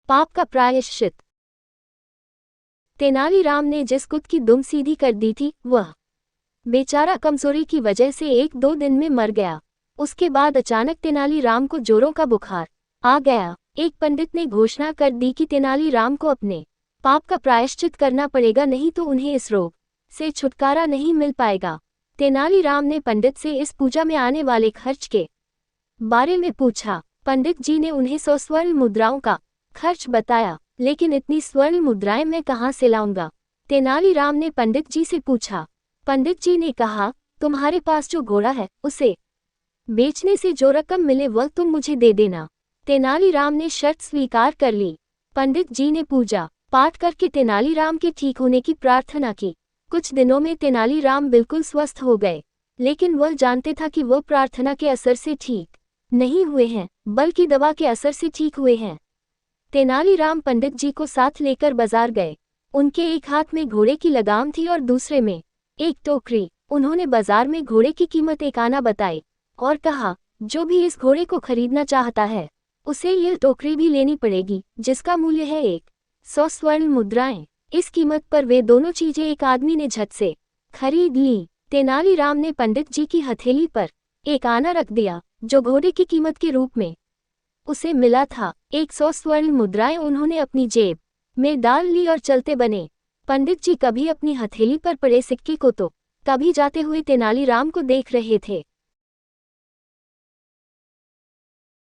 पाप का प्रायश्चित। तेनालीराम ने जिस कुत्त की दुम सीधी कर दी थी, वह बेचारा कमजोरी की वजह से 1-2 दिन में मर गया। उसके बाद अचानक तेनालीराम को जोरों का बुखार आ गया। एक पंडित ने घोषणा कर दी कि तेनालीराम को अपने पाप का प्रायश्चित करना पड़ेगा, नहीं तो उन्हें इस रोग से छुटकारा नहीं मिल पाएगा। तेनालीराम ने पंडित से इस पूजा में आने वाले खर्च के बारे में पूछा। पंडित जी ने उन्हें 100 स्वर्ण मुद्राओं का खर्च बताया। लेकिन इतनी स्वर्ण मुद्राएं मैं कहाँ से लाऊंगा? तेनालीराम ने पंडित जी से पूछा। पंडित जी ने कहा, तुम्हारे पास जो घोड़ा है उसे बेचने से जो रकम मिले वह तुम मुझे दे देना। तेनालीराम ने शर्त स्वीकार कर ली। पंडित जी ने पूजा पाठ करके तेनालीराम के ठीक होने की प्रार्थना की। कुछ दिनों में तेनालीराम बिल्कुल स्वस्थ हो गए, लेकिन वह जानते था कि वह प्रार्थना के असर से ठीक नहीं हुए हैं, बल्कि दवा के असर से ठीक हुए हैं। तेनालीराम पंडित जी को साथ लेकर बाजार गए। उनके एक हाथ में घोड़े की लगाम थी और दूसरे में एक टोकरी। उन्होंने बाजार में घोड़े की कीमत 1 आना बताई और कहा, जो भी इस घोड़े को खरीदना चाहता है उसे यह टोकरी भी लेनी पड़ेगी, जिसका मूल्य है 100 स्वर्ण मुद्राएं। इस कीमत पर वे दोनों चीजें एक आदमी ने झट से खरीद ली। तेनालीराम ने पंडित जी की हथेली पर 1 आना रख दिया, जो घोड़े की कीमत के रूप में उसे मिला था। 100 स्वर्ण मुद्राएं उन्होंने अपनी जेब में डाल ली और चलते बने। पंडित जी कभी अपनी हथेली पर पड़े सिक्के को तो कभी जाते हुए तेनालीराम को देख रहे थे।